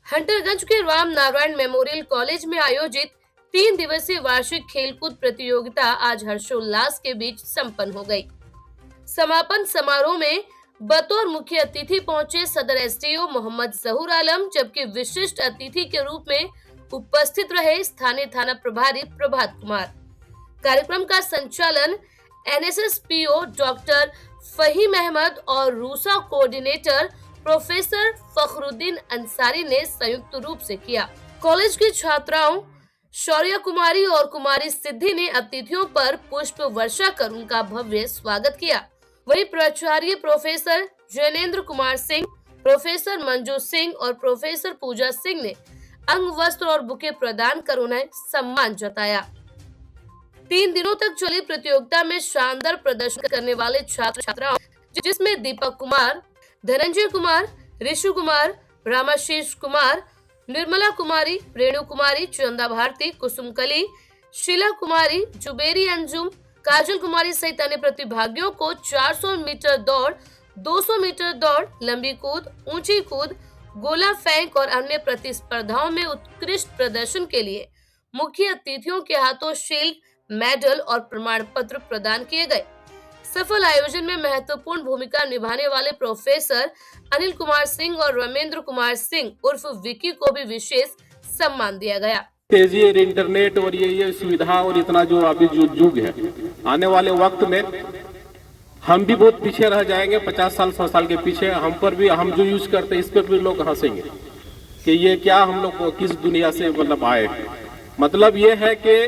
हंटरगंज के Ram Narayan memorial college में आयोजित 3 दिवसीय वार्षिक खेलकूद प्रतियोगिता आज हर्षोल्लास के बीच संपन्न हो गई। समापन समारोह में बतौर मुख्य अतिथि पहुंचे सदर एसडीओ मोहम्मद जहूर आलम, जबकि विशिष्ट अतिथि के रूप में उपस्थित रहे स्थानीय थाना प्रभारी प्रभात कुमार। कार्यक्रम का संचालन NSS PO doctor Faheem Ahmad और रूसा कोऑर्डिनेटर प्रोफेसर फखरुद्दीन अंसारी ने संयुक्त रूप से किया। कॉलेज की छात्राओं शौर्य कुमारी और कुमारी सिद्धि ने अतिथियों पर पुष्प वर्षा कर उनका भव्य स्वागत किया। वहीं प्राचार्य प्रोफेसर जैनेन्द्र कुमार सिंह, प्रोफेसर मंजू सिंह और प्रोफेसर पूजा सिंह ने अंग वस्त्र और बुके प्रदान कर उन्हें सम्मान जताया। 3 दिनों तक चली प्रतियोगिता में शानदार प्रदर्शन करने वाले छात्र छात्राओं, जिसमें दीपक कुमार, धनंजय कुमार, ऋषु कुमार, रामाशीष कुमार, निर्मला कुमारी, रेणु कुमारी, चंदा भारती, कुसुम कली, शीला कुमारी, जुबेरी अंजुम, काजल कुमारी सहित अन्य प्रतिभागियों को 400 मीटर दौड़, 200 मीटर दौड़, लंबी कूद, ऊंची कूद, गोला फेंक और अन्य प्रतिस्पर्धाओं में उत्कृष्ट प्रदर्शन के लिए मुख्य अतिथियों के हाथों शील्ड, मेडल और प्रमाण पत्र प्रदान किए गए। सफल आयोजन में महत्वपूर्ण भूमिका निभाने वाले प्रोफेसर अनिल कुमार सिंह और रमेंद्र कुमार सिंह उर्फ विकी को भी विशेष सम्मान दिया गया। तेजी और इंटरनेट और ये सुविधा और इतना जो अभी जो युग है, आने वाले वक्त में हम भी बहुत पीछे रह जाएंगे। 50 साल 100 साल के पीछे हम पर भी, हम जो यूज करते हैं इस पर भी लोग हंसेंगे कि ये क्या, हम लोग को किस दुनिया से मतलब आए। मतलब ये है कि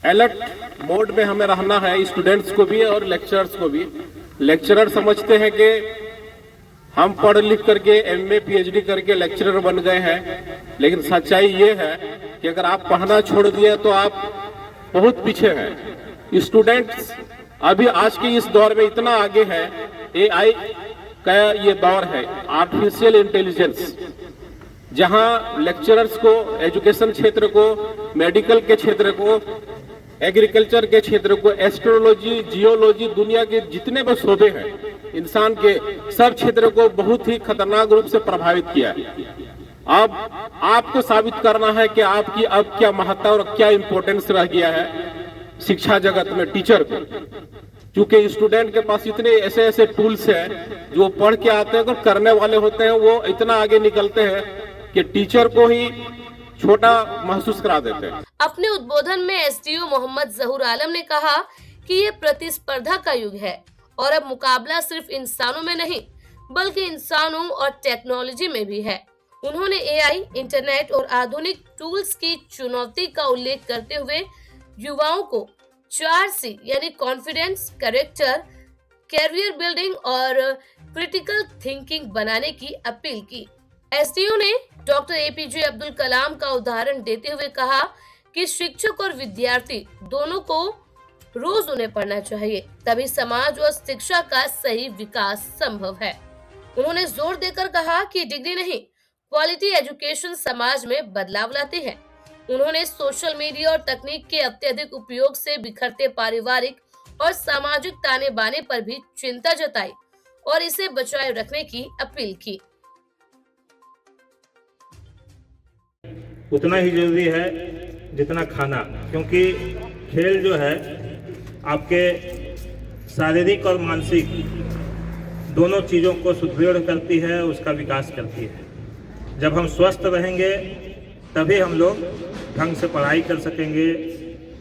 अलर्ट मोड में हमें रहना है, स्टूडेंट्स को भी और लेक्चरर्स को भी। लेक्चरर समझते हैं कि हम पढ़ लिख करके एमए पीएचडी करके लेक्चरर बन गए हैं, लेकिन सच्चाई ये है कि अगर आप पढ़ना छोड़ दिए तो आप बहुत पीछे हैं। स्टूडेंट्स अभी आज के इस दौर में इतना आगे है, एआई का ये दौर है, आर्टिफिशियल इंटेलिजेंस, जहां लेक्चरर्स को एजुकेशन क्षेत्र को, मेडिकल के क्षेत्र को, एग्रीकल्चर के क्षेत्र को, एस्ट्रोलॉजी, जियोलॉजी, दुनिया के जितने भी शोबे हैं इंसान के, सब क्षेत्र को बहुत ही खतरनाक रूप से प्रभावित किया है। अब आपको साबित करना है कि आपकी अब क्या महत्ता और क्या इंपॉर्टेंस रह गया है शिक्षा जगत में टीचर को। क्योंकि स्टूडेंट के पास इतने ऐसे ऐसे टूल्स हैं जो पढ़ के आते हैं और करने वाले होते हैं, वो इतना आगे निकलते हैं कि टीचर को ही छोटा महसूस करा देते हैं। अपने उद्बोधन में एसडीओ मोहम्मद जहूर आलम ने कहा कि ये प्रतिस्पर्धा का युग है और अब मुकाबला सिर्फ इंसानों में नहीं बल्कि इंसानों और टेक्नोलॉजी में भी है। उन्होंने एआई, इंटरनेट और आधुनिक टूल्स की चुनौती का उल्लेख करते हुए युवाओं को 4C यानी कॉन्फिडेंस, कैरेक्टर, कैरियर बिल्डिंग और क्रिटिकल थिंकिंग बनाने की अपील की। एसडीओ ने डॉक्टर एपीजे अब्दुल कलाम का उदाहरण देते हुए कहा कि शिक्षक और विद्यार्थी दोनों को रोज उन्हें पढ़ना चाहिए, तभी समाज और शिक्षा का सही विकास संभव है। उन्होंने जोर देकर कहा कि डिग्री नहीं, क्वालिटी एजुकेशन समाज में बदलाव लाती है। उन्होंने सोशल मीडिया और तकनीक के अत्यधिक उपयोग से बिखरते पारिवारिक और सामाजिक ताने बाने पर भी चिंता जताई और इसे बचाए रखने की अपील की। उतना ही जरूरी है जितना खाना, क्योंकि खेल जो है आपके शारीरिक और मानसिक दोनों चीज़ों को सुदृढ़ करती है, उसका विकास करती है। जब हम स्वस्थ रहेंगे तभी हम लोग ढंग से पढ़ाई कर सकेंगे,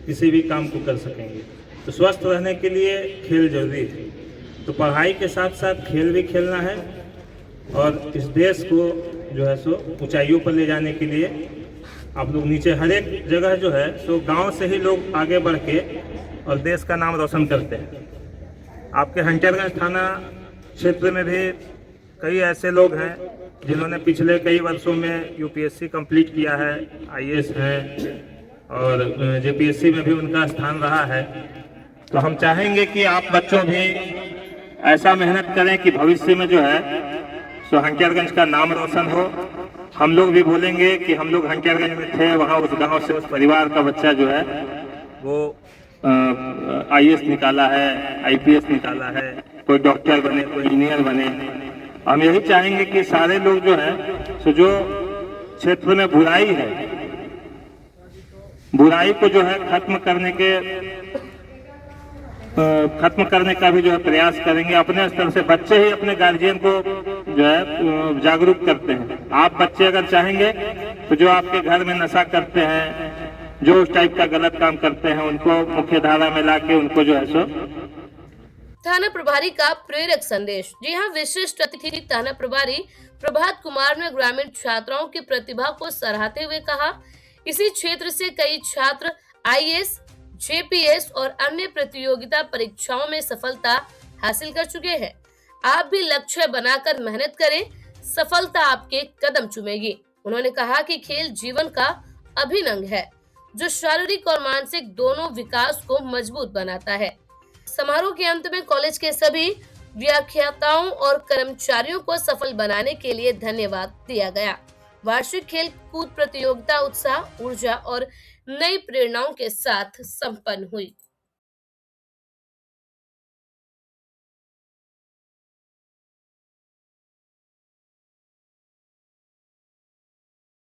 किसी भी काम को कर सकेंगे। तो स्वस्थ रहने के लिए खेल जरूरी है। तो पढ़ाई के साथ साथ खेल भी खेलना है और इस देश को जो है सो ऊंचाइयों पर ले जाने के लिए आप लोग नीचे हर एक जगह जो है सो गांव से ही लोग आगे बढ़ के और देश का नाम रोशन करते हैं। आपके हंटरगंज थाना क्षेत्र में भी कई ऐसे लोग हैं जिन्होंने पिछले कई वर्षों में यूपीएससी कंप्लीट किया है, आईएएस हैं और जेपीएससी में भी उनका स्थान रहा है। तो हम चाहेंगे कि आप बच्चों भी ऐसा मेहनत करें कि भविष्य में जो है सो हंटरगंज का नाम रोशन हो। हम लोग भी बोलेंगे कि हम लोग हंटरगंज में थे, वहाँ उस गांव से उस परिवार का बच्चा जो है वो आईएएस निकाला है, आईपीएस निकाला है, कोई डॉक्टर बने, कोई इंजीनियर बने। हम यही चाहेंगे कि सारे लोग जो हैं सो जो क्षेत्र में बुराई है, बुराई को जो है खत्म करने का भी जो है प्रयास करेंगे। अपने स्तर से बच्चे ही अपने गार्जियन को जो है जागरूक करते हैं। आप बच्चे अगर चाहेंगे तो जो आपके घर में नशा करते हैं, जो उस टाइप का गलत काम करते हैं, उनको मुख्य धारा में लाके उनको जो है सो। थाना प्रभारी का प्रेरक संदेश। जी हाँ, विशिष्ट अतिथि थाना प्रभारी प्रभात कुमार ने ग्रामीण छात्राओं की प्रतिभा को सराहते हुए कहा, इसी क्षेत्र से कई छात्र आईएएस, जेपीएस और अन्य प्रतियोगिता परीक्षाओं में सफलता हासिल कर चुके हैं। आप भी लक्ष्य बनाकर मेहनत करें, सफलता आपके कदम चूमेगी। उन्होंने कहा कि खेल जीवन का अभिन्न अंग है, जो शारीरिक और मानसिक दोनों विकास को मजबूत बनाता है। समारोह के अंत में कॉलेज के सभी व्याख्याताओं और कर्मचारियों को सफल बनाने के लिए धन्यवाद दिया गया। वार्षिक खेल कूद प्रतियोगिता उत्साह, ऊर्जा और नई प्रेरणाओं के साथ संपन्न हुई।